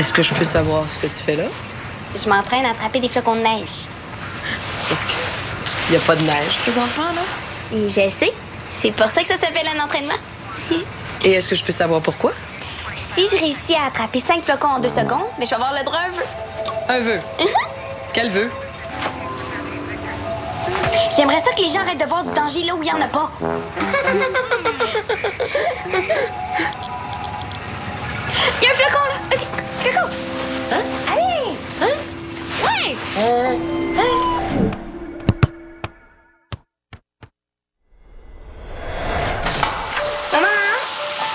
Est-ce que je peux savoir ce que tu fais là? Je m'entraîne à attraper des flocons de neige. C'est parce qu'il n'y a pas de neige présentement, là. Et je le sais. C'est pour ça que ça s'appelle un entraînement. Et est-ce que je peux savoir pourquoi? Si je réussis à attraper 5 flocons en 2 secondes, mais je vais avoir le droit à un vœu. Un vœu. Quel vœu? J'aimerais ça que les gens arrêtent de voir du danger là où il n'y en a pas. Il y a un flocon, là. Vas-y, flocon. Hein? Allez. Hein? Ouais. Maman,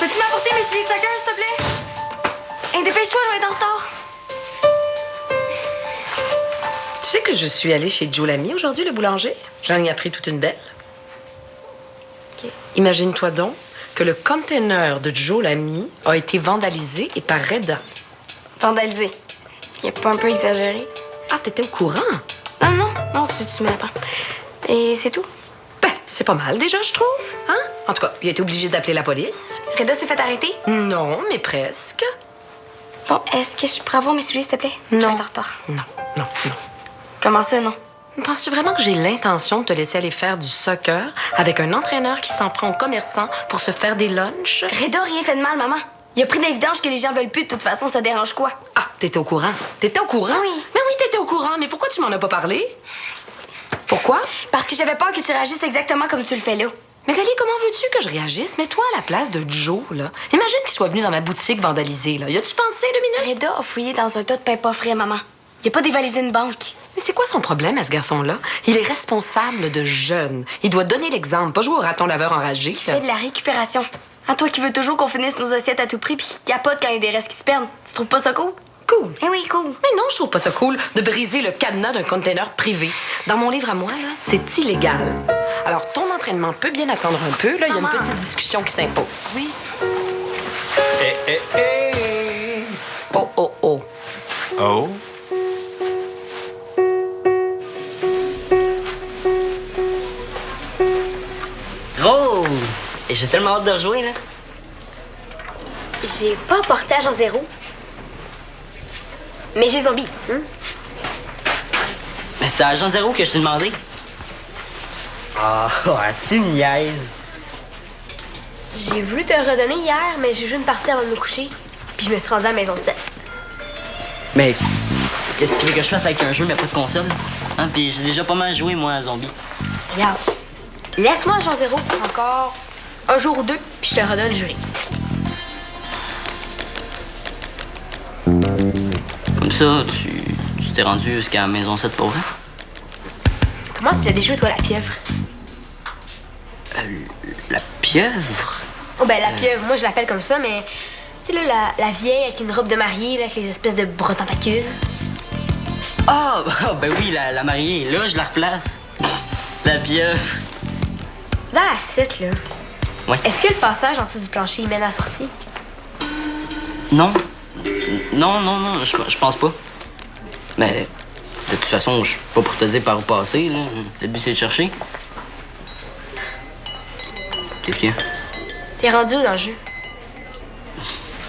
peux-tu m'apporter mes souliers de soccer, s'il te plaît? Hey, dépêche-toi, je vais être en retard. Tu sais que je suis allée chez Joe Lamy aujourd'hui, le boulanger? J'en ai appris toute une belle. OK. Imagine-toi donc que le container de Joe Lamy a été vandalisé et par Reda. Vandalisé. Il a pas un peu exagéré? Ah, t'étais au courant? Non, tu me l'apprends. Et c'est tout? Ben, c'est pas mal déjà, je trouve. Hein? En tout cas, il a été obligé d'appeler la police. Reda s'est fait arrêter? Non, mais presque. Bon, est-ce que je pourrais avoir mes souliers, s'il te plaît? Je vais être en retard. Non, non, non. Comment ça, non? Penses-tu vraiment que j'ai l'intention de te laisser aller faire du soccer avec un entraîneur qui s'en prend aux commerçants pour se faire des lunchs? Reda a rien fait de mal, maman. Il a pris de l'évidence que les gens veulent plus. De toute façon, ça dérange quoi? Ah, t'étais au courant? T'étais au courant? Oui. Mais oui, t'étais au courant. Mais pourquoi tu m'en as pas parlé? Pourquoi? Parce que j'avais peur que tu réagisses exactement comme tu le fais là. Mais Dali, comment veux-tu que je réagisse? Mets-toi à la place de Joe, là. Imagine qu'il soit venu dans ma boutique vandaliser, là. Y a-tu pensé 2 minutes? Reda a fouillé dans un tas de pain pas frais, maman. Il a pas dévalisé une banque. Mais c'est quoi son problème à ce garçon-là? Il est responsable de jeunes. Il doit donner l'exemple, pas jouer au raton laveur enragé. Il fait de la récupération. À toi qui veux toujours qu'on finisse nos assiettes à tout prix puis qui capote quand il y a des restes qui se perdent. Tu trouves pas ça cool? Cool. Eh oui, cool. Mais non, je trouve pas ça cool de briser le cadenas d'un container privé. Dans mon livre à moi, là, c'est illégal. Alors, ton entraînement peut bien attendre un peu. Là, il y a une Maman. petite discussion qui s'impose. Oui. Oh, oh, oh. Oh? Rose! Et j'ai tellement hâte de rejouer, là. J'ai pas porté agent zéro. Mais j'ai zombie. Mais c'est Agent Zéro que je t'ai demandé. Ah, tu me niaises. J'ai voulu te le redonner hier, mais j'ai joué une partie avant de me coucher. Puis je me suis rendue à la maison 7. Mais qu'est-ce que tu veux que je fasse avec un jeu, mais pas de console? Hein? Puis j'ai déjà pas mal joué, moi, à Zombie. Regarde. Laisse-moi agent zéro encore un jour ou deux, puis je te redonne juré. Comme ça, tu t'es rendu jusqu'à la maison 7 pour vrai? Comment tu l'as déjoué, toi, la pieuvre? La pieuvre? Oh, ben, la pieuvre, moi, je l'appelle comme ça, mais... Tu sais, là, la vieille avec une robe de mariée, là, avec les espèces de bras tentacules. Ah, ben oui, la mariée. Là, je la replace. La pieuvre. Dans la 7, là, Ouais. est-ce que le passage en dessous du plancher, il mène à la sortie? Non. Non, je pense pas. Mais de toute façon, je suis pas pour te dire par où passer, là. Le but, c'est de chercher. Qu'est-ce qu'il y a? T'es rendu où dans le jeu?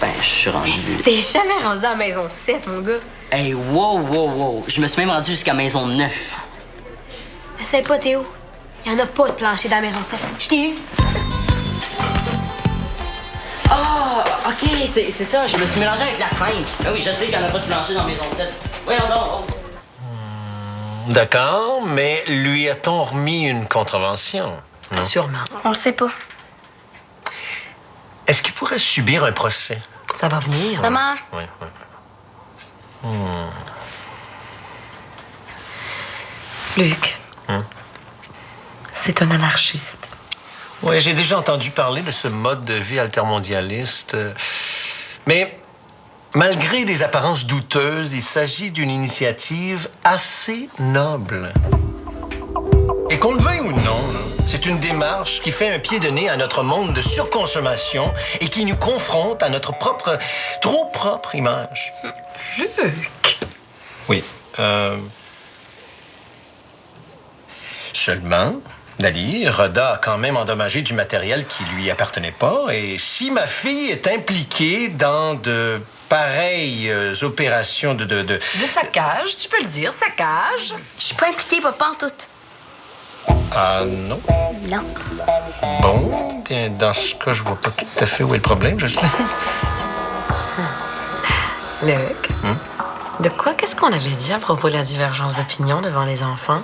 Ben, je suis rendu... T'es jamais rendu à la maison 7, mon gars. Hey, wow! Je me suis même rendu jusqu'à maison 9. Essaye pas, Théo. Il y en a pas de plancher dans la maison 7. Je t'ai eu. Ah, OK, c'est ça, je me suis mélangé avec la 5. Ah oui, je sais qu'il n'y en a pas de plancher dans maison 7. Voyons donc. D'accord, mais lui a-t-on remis une contravention? Non? Sûrement. On le sait pas. Est-ce qu'il pourrait subir un procès? Ça va venir. Maman, Oui. Luc. Hein? C'est un anarchiste. Oui, j'ai déjà entendu parler de ce mode de vie altermondialiste. Mais malgré des apparences douteuses, il s'agit d'une initiative assez noble. Et qu'on le veuille ou non, là, c'est une démarche qui fait un pied de nez à notre monde de surconsommation et qui nous confronte à notre trop propre image. Luc! Oui. Seulement, Dali, Reda a quand même endommagé du matériel qui lui appartenait pas. Et si ma fille est impliquée dans de pareilles opérations de... De saccage, tu peux le dire, saccage. Je suis pas impliquée, pas en tout. Ah non? Non. Bon, bien, dans ce cas, je vois pas tout à fait où est le problème, Jocelyne. Luc, de quoi qu'est-ce qu'on avait dit à propos de la divergence d'opinion devant les enfants?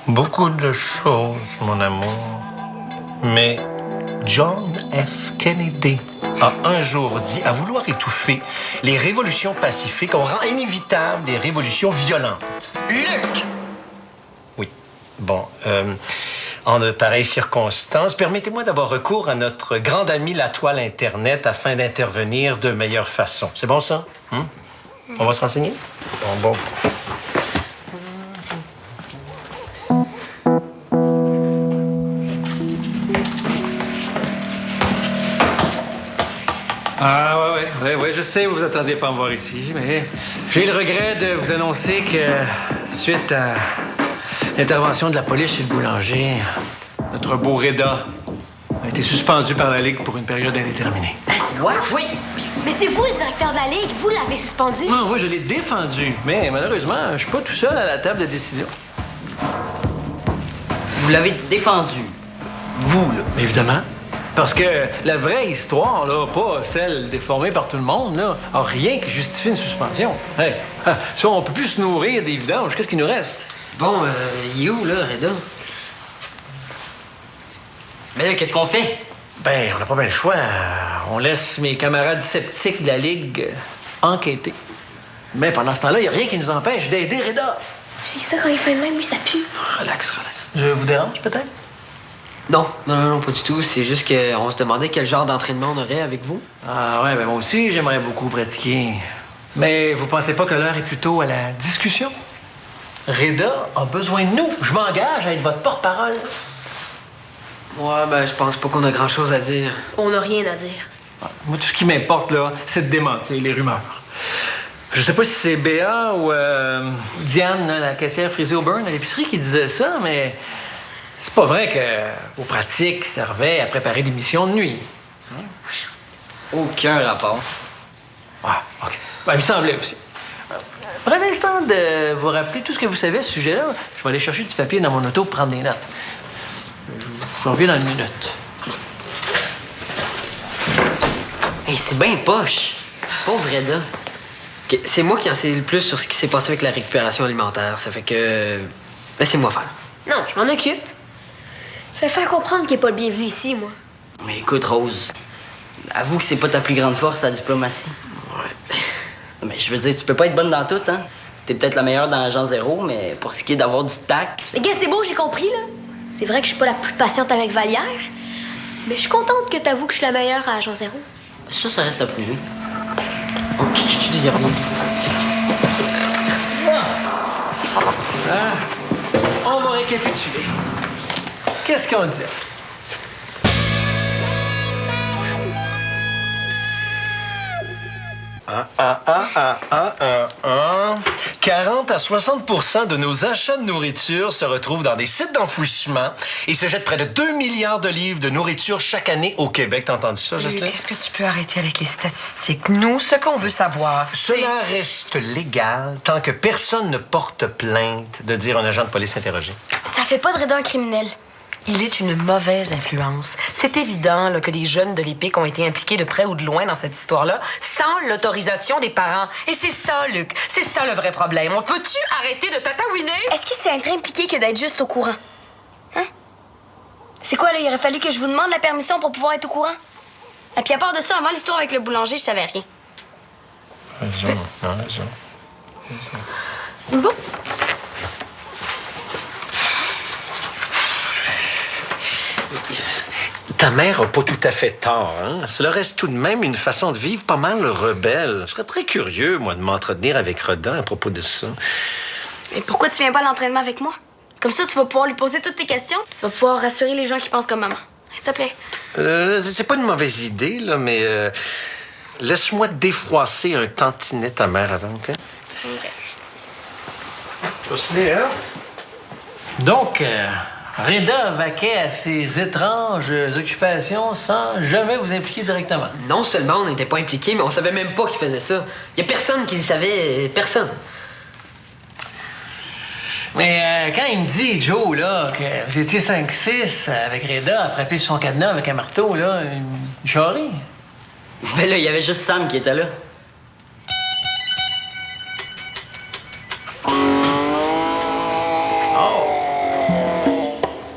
Beaucoup de choses, mon amour. Mais John F. Kennedy a un jour dit, à vouloir étouffer les révolutions pacifiques, on rend inévitable des révolutions violentes. Luc! Oui. Bon, en de pareilles circonstances, permettez-moi d'avoir recours à notre grande amie la toile Internet afin d'intervenir de meilleure façon. C'est bon, ça? On va se renseigner? Bon. Ah, ouais, je sais, vous vous attendiez pas à me voir ici, mais j'ai le regret de vous annoncer que, suite à l'intervention de la police chez le boulanger, notre beau Reda a été suspendu par la Ligue pour une période indéterminée. Quoi? Oui. Mais c'est vous le directeur de la Ligue. Vous l'avez suspendu. Non, moi, je l'ai défendu, mais malheureusement, je suis pas tout seul à la table de décision. Vous l'avez défendu. Vous, là. Évidemment. Parce que la vraie histoire, là, pas celle déformée par tout le monde, là, a rien qui justifie une suspension. Hey, si on peut plus se nourrir des vidanges, qu'est-ce qui nous reste? Bon, il est où, là, Reda? Mais là, qu'est-ce qu'on fait? Ben, on n'a pas bien le choix. On laisse mes camarades sceptiques de la Ligue enquêter. Mais pendant ce temps-là, il n'y a rien qui nous empêche d'aider Reda. J'ai ça quand il fait le même, lui, ça pue. Relax. Je vous dérange, peut-être? Non, pas du tout. C'est juste qu'on se demandait quel genre d'entraînement on aurait avec vous. Ah ouais, ben moi aussi, j'aimerais beaucoup pratiquer. Mais vous pensez pas que l'heure est plutôt à la discussion? Reda a besoin de nous. Je m'engage à être votre porte-parole. Ouais, ben je pense pas qu'on a grand-chose à dire. On n'a rien à dire. Moi, tout ce qui m'importe, là, c'est de démentir les rumeurs. Je sais pas si c'est Béa ou Diane, la caissière frisée au burn à l'épicerie, qui disait ça, mais c'est pas vrai que vos pratiques servaient à préparer des missions de nuit. Aucun rapport. Ah, OK. Ben, il me semblait aussi. Prenez le temps de vous rappeler tout ce que vous savez à ce sujet-là. Je vais aller chercher du papier dans mon auto pour prendre des notes. Je reviens dans une minute. Hey, c'est bien poche. Pauvre Reda. Ok, c'est moi qui en sais le plus sur ce qui s'est passé avec la récupération alimentaire. Ça fait que... Laissez-moi faire. Non, je m'en occupe. Je vais faire comprendre qu'il n'est pas le bienvenu ici, moi. Mais écoute, Rose, avoue que c'est pas ta plus grande force, la diplomatie. Ouais. Mais je veux dire, tu peux pas être bonne dans tout, hein? T'es peut-être la meilleure dans l'agent zéro, mais pour ce qui est d'avoir du tact... Mais gars, c'est beau, j'ai compris, là. C'est vrai que je suis pas la plus patiente avec Vallière, mais je suis contente que t'avoues que je suis la meilleure à Agent Zéro. Ça reste à prouver. Oh, il revient. On va récapituler. Qu'est-ce qu'on disait? Ah. 40 à 60 de nos achats de nourriture se retrouvent dans des sites d'enfouissement et se jettent près de 2 milliards de livres de nourriture chaque année au Québec. T'as entendu ça, Jocelyne? Est-ce que tu peux arrêter avec les statistiques? Nous, ce qu'on veut savoir, c'est... Cela reste légal tant que personne ne porte plainte de dire un agent de police interrogé. Ça fait pas de Reda un criminel. Il est une mauvaise influence. C'est évident là, que les jeunes de l'EPIC ont été impliqués de près ou de loin dans cette histoire-là, sans l'autorisation des parents. Et c'est ça, Luc. C'est ça le vrai problème. On peut-tu arrêter de tatouiner? Est-ce que c'est être impliqué que d'être juste au courant? Hein? C'est quoi, là? Il aurait fallu que je vous demande la permission pour pouvoir être au courant? Et puis à part de ça, avant l'histoire avec le boulanger, je savais rien. Raison. Bon. Ta mère a pas tout à fait tort, hein? Cela reste tout de même une façon de vivre pas mal rebelle. Je serais très curieux, moi, de m'entretenir avec Reda à propos de ça. Mais pourquoi tu viens pas à l'entraînement avec moi? Comme ça, tu vas pouvoir lui poser toutes tes questions, puis tu vas pouvoir rassurer les gens qui pensent comme maman. S'il te plaît. C'est pas une mauvaise idée, là, mais laisse-moi défroisser un tantinet ta mère avant, OK? Jocelyne, hein? Donc, Reda vaquait à ses étranges occupations sans jamais vous impliquer directement. Non seulement on n'était pas impliqués, mais on savait même pas qu'il faisait ça. Y a personne qui le savait, personne. Mais quand il me dit, Joe, là, que vous étiez 5-6 avec Reda à frapper sur son cadenas avec un marteau, là, il charrie. Ben là, il y avait juste Sam qui était là.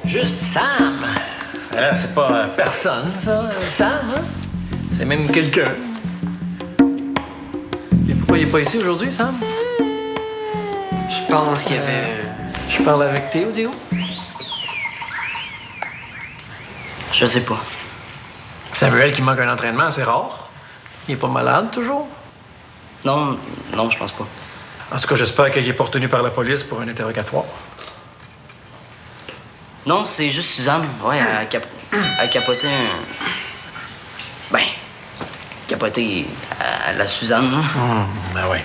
Juste Sam. Alors, c'est pas personne, ça, Sam, hein? C'est même quelqu'un. Et pourquoi il est pas ici aujourd'hui, Sam? Je pense qu'il y avait... Je parle avec Théo, Diego. Je sais pas. Samuel qui manque un entraînement, c'est rare. Il est pas malade, toujours. Non, je pense pas. En tout cas, j'espère qu'il est pas retenu par la police pour un interrogatoire. Non, c'est juste Suzanne. Ouais, elle capotait un... Ben, capoter à la Suzanne. Ben ouais.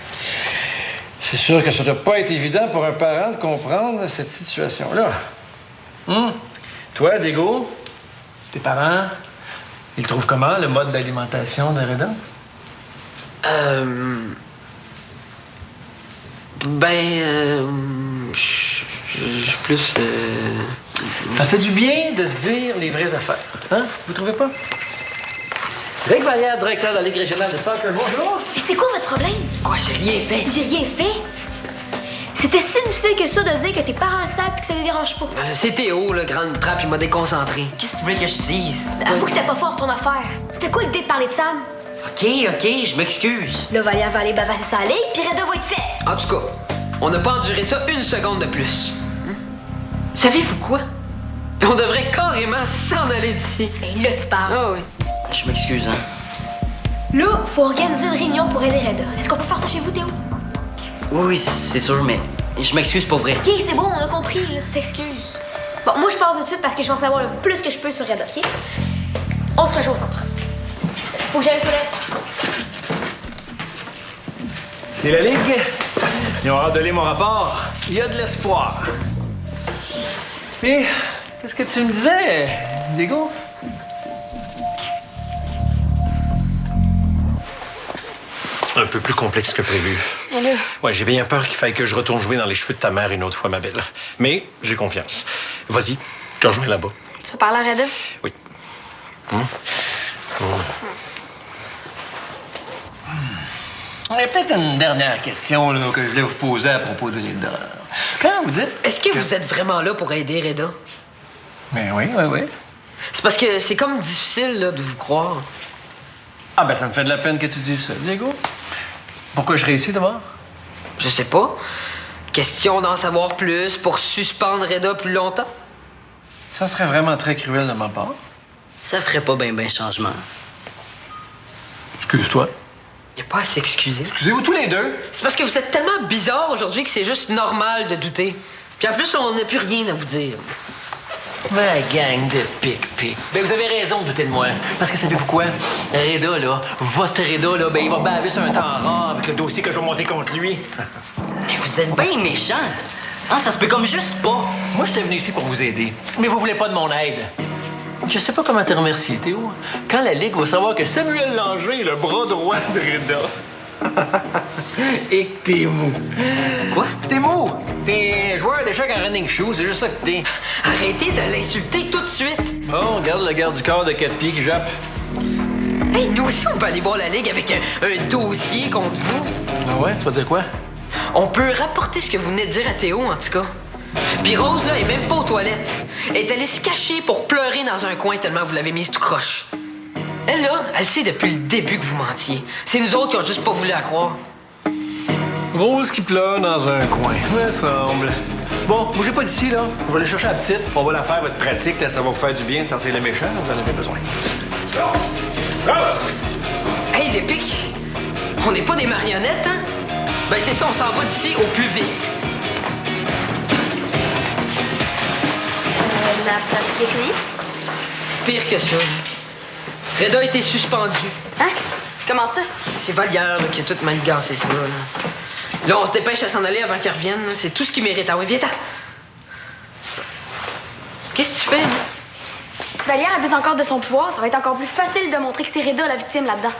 C'est sûr que ça doit pas être évident pour un parent de comprendre cette situation-là. Toi, Diego, tes parents, ils trouvent comment le mode d'alimentation de Reda? Je suis plus... Ça fait du bien de se dire les vraies affaires. Hein? Vous trouvez pas? Rick Vallière, directeur de la Ligue régionale de soccer, bonjour. Mais c'est quoi votre problème? Quoi, j'ai rien fait? J'ai rien fait. C'était si difficile que ça de dire que tes parents savent et que ça les dérange pas. C'est Théo, le grand trappe, il m'a déconcentré. Qu'est-ce que tu voulais que je dise? Avoue que c'était pas fort ton affaire. C'était quoi l'idée de parler de Sam? OK, je m'excuse. Là, Valia va aller bavasser sa ligue, puis Reda va être fait. En tout cas, on n'a pas enduré ça une seconde de plus. Savez-vous quoi? On devrait carrément s'en aller d'ici. Ben là, tu parles. Ah oui. Je m'excuse, hein. Là, faut organiser une réunion pour aider Reda. Est-ce qu'on peut faire ça chez vous, Théo? Oui, c'est sûr, mais je m'excuse pour vrai. OK, c'est bon, on a compris, là. S'excuse. Bon, moi, je pars tout de suite parce que je veux en savoir le plus que je peux sur Reda, OK? On se rejoint au centre. Faut que j'aille aux toilettes. C'est la Ligue. Ils ont hâte de lire mon rapport. Il y a de l'espoir. Et qu'est-ce que tu me disais, Diego? Un peu plus complexe que prévu. Allô? Ouais, j'ai bien peur qu'il faille que je retourne jouer dans les cheveux de ta mère une autre fois, ma belle. Mais j'ai confiance. Vas-y, je te rejoins là-bas. Tu veux parler à Reda? Oui. Il y a peut-être une dernière question là, que je voulais vous poser à propos de Reda. Quand vous dites... Est-ce que vous êtes vraiment là pour aider Reda? Mais oui. C'est parce que c'est comme difficile là, de vous croire. Ah ben ça me fait de la peine que tu dises ça, Diego. Pourquoi je réussis d'abord? Je sais pas. Question d'en savoir plus pour suspendre Reda plus longtemps? Ça serait vraiment très cruel de ma part. Ça ferait pas ben changement. Excuse-toi. Y a pas à s'excuser. Excusez-vous tous les deux. C'est parce que vous êtes tellement bizarre aujourd'hui que c'est juste normal de douter. Puis en plus, on n'a plus rien à vous dire. Ma gang de pic-pic. Ben, vous avez raison de douter de moi. Parce que savez-vous quoi? Reda, là, votre Reda, là, ben, il va baver sur un temps rare avec le dossier que je vais monter contre lui. Mais vous êtes bien méchant. Hein, ça se peut comme juste pas. Moi, j'étais venu ici pour vous aider. Mais vous voulez pas de mon aide. Je sais pas comment te remercier, Théo. Quand la Ligue va savoir que Samuel Langer est le bras droit de Reda. Et que t'es mou. Quoi? T'es mou! T'es joueur d'échecs en running shoes, c'est juste ça que t'es. Arrêtez de l'insulter tout de suite. Bon, regarde le garde du corps de 4 pieds qui jappe. Hey, nous aussi, on peut aller voir la Ligue avec un dossier contre vous. Ah ouais? Tu vas dire quoi? On peut rapporter ce que vous venez de dire à Théo, en tout cas. Puis Rose, là, est même pas aux toilettes. Elle est allée se cacher pour pleurer dans un coin tellement vous l'avez mise tout croche. Elle, là, elle sait depuis le début que vous mentiez. C'est nous autres qui ont juste pas voulu la croire. Rose qui pleure dans un coin, me semble. Bon, bougez pas d'ici, là. Je vais aller chercher la petite. On va la faire, votre pratique. Là, ça va vous faire du bien de sortir le méchant. Vous en avez besoin. Hey, les pics, on n'est pas des marionnettes, hein? Ben, c'est ça, on s'en va d'ici au plus vite. La pratique est finie? Pire que ça. Reda a été suspendu. Hein? Comment ça? C'est Vallière là, qui a tout manigancé ça. Là, on se dépêche à s'en aller avant qu'il revienne. Là. C'est tout ce qu'il mérite. Ah oui, viens-t'en. Qu'est-ce que tu fais, là? Si Vallière abuse encore de son pouvoir, ça va être encore plus facile de montrer que c'est Reda la victime là-dedans.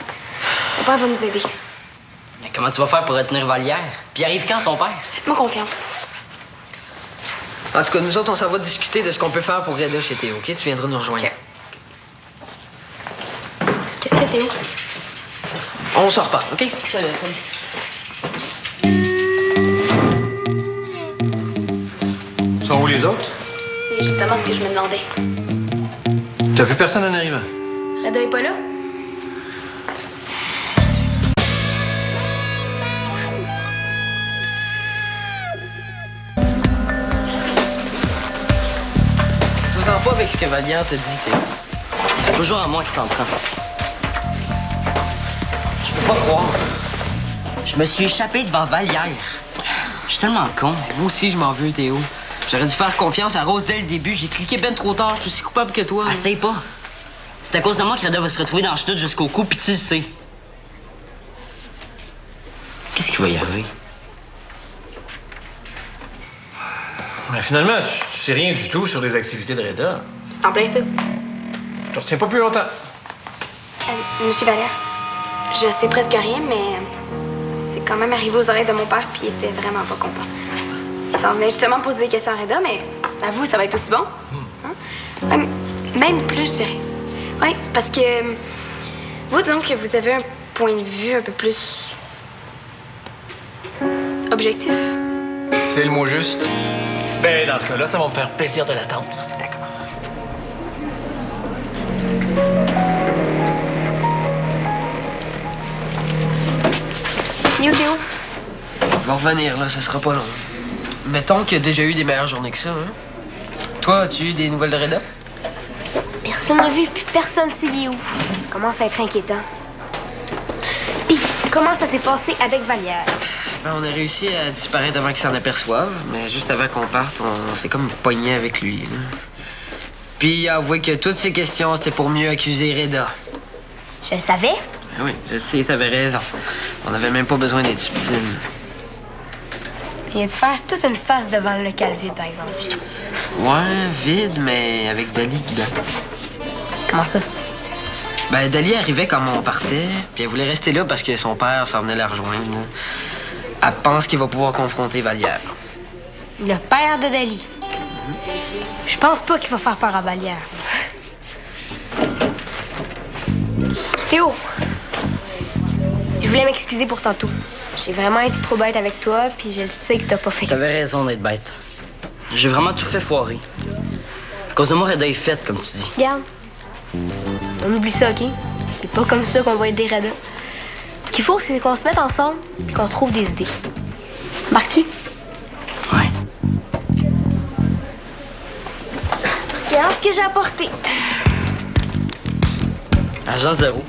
Mon père va nous aider. Mais comment tu vas faire pour retenir Vallière? Puis arrive quand, ton père? Faites-moi confiance. En tout cas, nous autres, on s'en va discuter de ce qu'on peut faire pour Reda chez Théo, OK? Tu viendras nous rejoindre. OK. Qu'est-ce que Théo? On s'en reparle, OK? Salut. Sont où les autres? C'est justement ce que je me demandais. T'as vu personne en arrivant? Reda est pas là? Tu t'en pas avec ce que Vallière te dit, Théo. C'est toujours à moi qui s'en prend. Je peux pas croire. Je me suis échappé devant Vallière. Je suis tellement con. Moi aussi, je m'en veux, Théo. J'aurais dû faire confiance à Rose dès le début. J'ai cliqué ben trop tard. Je suis aussi coupable que toi. Essaye pas. C'est à cause de moi que Reda va se retrouver dans la chute jusqu'au cou, puis tu le sais. Qu'est-ce qui va y arriver? Mais finalement, tu sais rien du tout sur les activités de Reda. C'est en plein ça. Je te retiens pas plus longtemps. Monsieur Vallière, je sais presque rien, mais c'est quand même arrivé aux oreilles de mon père, puis il était vraiment pas content. Il s'en venait justement poser des questions à Reda, mais à vous, ça va être aussi bon. Hein? Ouais, même plus, je dirais. Oui, parce que vous, disons que vous avez un point de vue un peu plus objectif. C'est le mot juste. Ben, dans ce cas-là, ça va me faire plaisir de l'attendre. D'accord. Yo, Théo. Il va revenir, là. Ça sera pas long. Mettons qu'il y a déjà eu des meilleures journées que ça, hein? Toi, as-tu eu des nouvelles de Reda? Personne n'a vu, puis personne sait il est où. Ça commence à être inquiétant. Puis, comment ça s'est passé avec Vallière? Ben, on a réussi à disparaître avant qu'il s'en aperçoive, mais juste avant qu'on parte, on s'est comme pogné avec lui, là. Puis il a avoué que toutes ces questions, c'était pour mieux accuser Reda. Je le savais. Ben oui, je sais, t'avais raison. On n'avait même pas besoin d'être subtil. Il a dû faire toute une face devant le local vide, par exemple. Ouais, vide, mais avec Dali dedans. Comment ça? Ben, Dali arrivait quand on partait, puis elle voulait rester là parce que son père s'en venait la rejoindre, là. Elle pense qu'il va pouvoir confronter Vallière. Le père de Dali. Je pense pas qu'il va faire peur à Vallière. Théo, je voulais m'excuser pour tantôt. J'ai vraiment été trop bête avec toi, puis je le sais que t'as pas fait ça. T'avais raison d'être bête. J'ai vraiment tout fait foirer. À cause de moi, Reda est faite, comme tu dis. Regarde, on oublie ça, OK? C'est pas comme ça qu'on va aider Reda. Ce qu'il faut, c'est qu'on se mette ensemble et qu'on trouve des idées. Marques-tu? Ouais. Regarde ce que j'ai apporté. Agent zéro.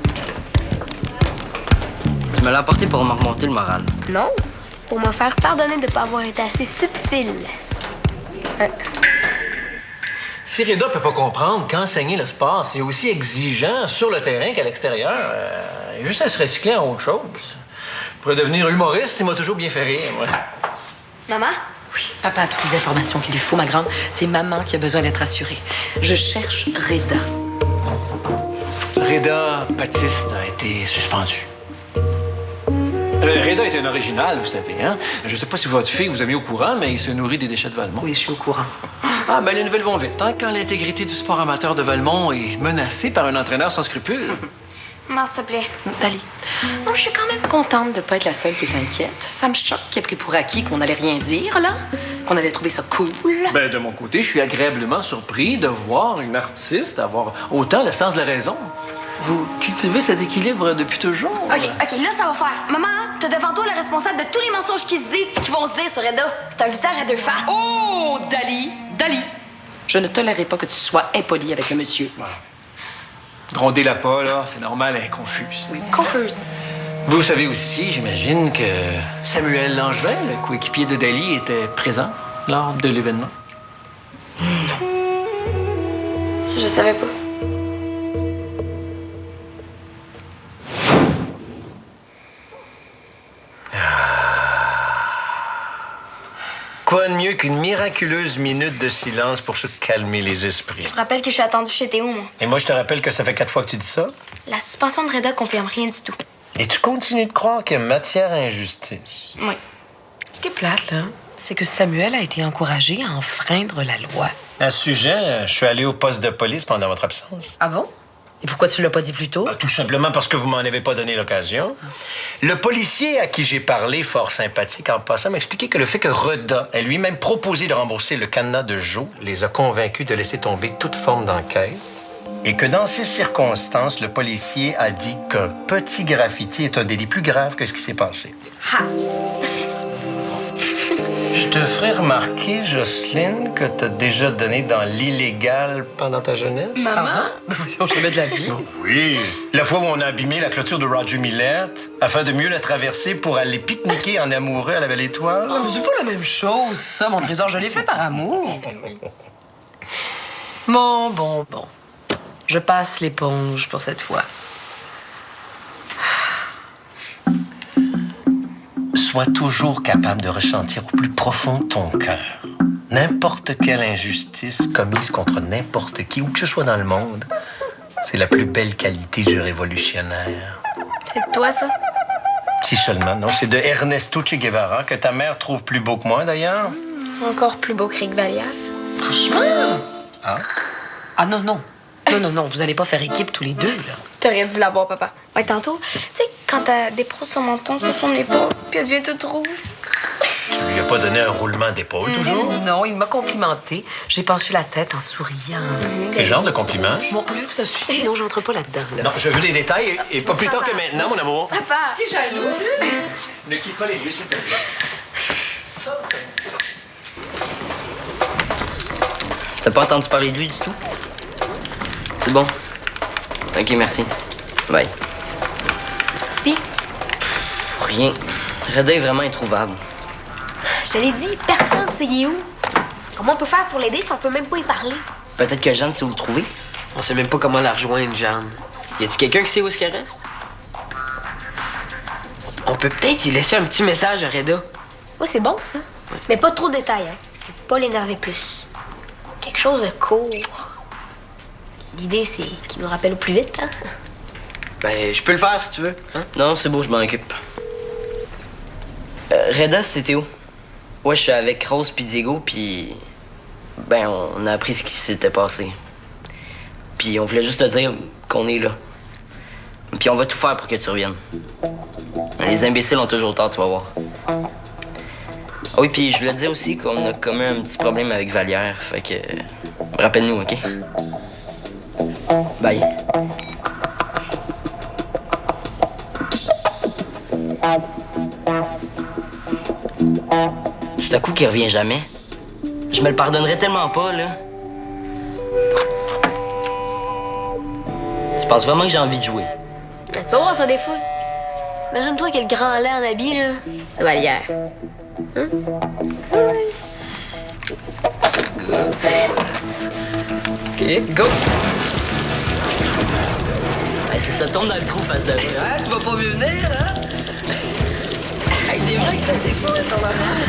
Tu me l'as apporté pour me remonter le moral. Non, pour me faire pardonner de pas avoir été assez subtil. Si Reda peut pas comprendre qu'enseigner le sport, c'est aussi exigeant sur le terrain qu'à l'extérieur, juste à se recycler en autre chose. Pour devenir humoriste, il m'a toujours bien fait rire, moi. Maman? Papa a toutes les informations qu'il lui faut, ma grande. C'est maman qui a besoin d'être assurée. Je cherche Reda. Reda Baptiste a été suspendu. Reda est un original, vous savez, hein? Je sais pas si votre fille vous a mis au courant, mais il se nourrit des déchets de Valmont. Oui, je suis au courant. Ah, ben les nouvelles vont vite, hein? Quand l'intégrité du sport amateur de Valmont est menacée par un entraîneur sans scrupules. Maman, s'il te plaît. Dali. Non, je suis quand même contente de pas être la seule qui est inquiète. Ça me choque qu'il ait pris pour acquis qu'on allait rien dire, là. Qu'on allait trouver ça cool. Ben, de mon côté, je suis agréablement surpris de voir une artiste avoir autant le sens de la raison. Vous cultivez cet équilibre depuis toujours. OK, là, ça va faire. Maman, t'as devant toi le responsable de tous les mensonges qui se disent et qui vont se dire sur Reda. C'est un visage à deux faces. Oh, Dali! Dali! Je ne tolérerai pas que tu sois impoli avec le monsieur. Grondez-la pas, là. C'est normal, elle est confuse. Oui, confuse. Vous savez aussi, j'imagine, que Samuel Langevin, le coéquipier de Dali, était présent lors de l'événement. Je savais pas. Quoi de mieux qu'une miraculeuse minute de silence pour se calmer les esprits? Je vous rappelle que je suis attendue chez Théo, moi. Et moi, je te rappelle que ça fait 4 fois que tu dis ça. La suspension de Reda confirme rien du tout. Et tu continues de croire qu'il y a matière à injustice. Oui. Ce qui est plate, là, c'est que Samuel a été encouragé à enfreindre la loi. À ce sujet, je suis allé au poste de police pendant votre absence. Ah bon? Et pourquoi tu l'as pas dit plus tôt? Tout simplement parce que vous m'en avez pas donné l'occasion. Le policier à qui j'ai parlé, fort sympathique en passant, m'a expliqué que le fait que Reda ait lui-même proposé de rembourser le cadenas de Joe les a convaincus de laisser tomber toute forme d'enquête. Et que dans ces circonstances, le policier a dit qu'un petit graffiti est un délit plus grave que ce qui s'est passé. Ha! Je te ferai remarquer, Jocelyne, que t'as déjà donné dans l'illégal pendant ta jeunesse. Maman? On jamais de la vie. Oui. La fois où on a abîmé la clôture de Roger Millette afin de mieux la traverser pour aller pique-niquer en amoureux à la Belle Étoile. Ah, mais c'est pas la même chose, ça, mon trésor. Je l'ai fait par amour. Bon. Je passe l'éponge pour cette fois. Sois toujours capable de ressentir au plus profond de ton cœur n'importe quelle injustice commise contre n'importe qui, où que ce soit dans le monde. C'est la plus belle qualité du révolutionnaire. C'est de toi, ça? Si seulement, non. C'est de Ernesto Che Guevara, que ta mère trouve plus beau que moi, d'ailleurs. Encore plus beau que Rick Vallière. Franchement? Ah? Ah non. Non, vous allez pas faire équipe tous les deux, là. T'aurais dû l'avoir, papa. Ouais, tantôt, tu sais, quand t'as des pros son menton sur son épaule, puis elle devient toute rouge. Tu lui as pas donné un roulement d'épaule, toujours? Non, il m'a complimenté. J'ai penché la tête en souriant. Quel genre de compliment? Bon, Luc, ça suffit. Non, j'entre pas là-dedans, là. Non, je veux des détails, et pas plus tard que maintenant, mon amour. Papa! T'es jaloux, Luc? Ne quitte pas les lieux, s'il te plaît. T'as pas entendu parler de lui du tout? C'est bon. OK, merci. Bye. Puis, Rien. Reda est vraiment introuvable. Je te l'ai dit, personne sait il est où. Comment on peut faire pour l'aider si on peut même pas y parler? Peut-être que Jeanne sait où le trouver. On sait même pas comment la rejoindre, Jeanne. Y a-t-il quelqu'un qui sait où est-ce qu'elle reste? On peut peut-être y laisser un petit message à Reda. Ouais, c'est bon, ça. Mais pas trop de détails, hein. Faut pas l'énerver plus. Quelque chose de court. L'idée, c'est qu'il nous rappelle au plus vite, hein. Ben, je peux le faire si tu veux. Hein? Non, c'est beau, je m'en occupe. Reda, c'était où? Ouais, je suis avec Rose puis Diego, puis... Ben, on a appris ce qui s'était passé. Puis on voulait juste te dire qu'on est là. Puis on va tout faire pour que tu reviennes. Les imbéciles ont toujours tort, tu vas voir. Ah oui, puis je voulais te dire aussi qu'on a commis un petit problème avec Vallière, fait que... Rappelle-nous, OK? Bye. Tout à coup qu'il revient jamais. Je me le pardonnerais tellement pas, là. Tu penses vraiment que j'ai envie de jouer? Tu vas voir, ça défoule. Imagine-toi quel grand lait en habit, là. La Vallière. OK, go! Hey, c'est ça, tombe dans le trou face à moi. Ah, tu vas pas mieux venir, hein? Hey, c'est vrai que ça défoule, ton affaire.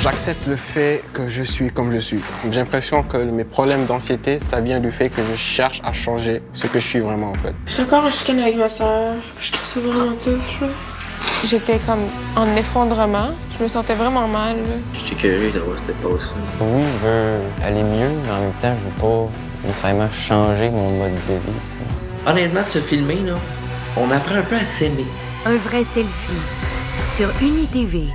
J'accepte le fait que je suis comme je suis. J'ai l'impression que mes problèmes d'anxiété, ça vient du fait que je cherche à changer ce que je suis vraiment, en fait. Je suis encore en chicane avec ma soeur. Je trouve ça vraiment tough, là. J'étais comme en effondrement. Je me sentais vraiment mal, là. J'étais curieux d'avoir cette pause. Oui, je veux aller mieux, mais en même temps, je veux pas nécessairement changer mon mode de vie, t'sais. Honnêtement, se filmer, là, on apprend un peu à s'aimer. Un vrai selfie sur UniTV.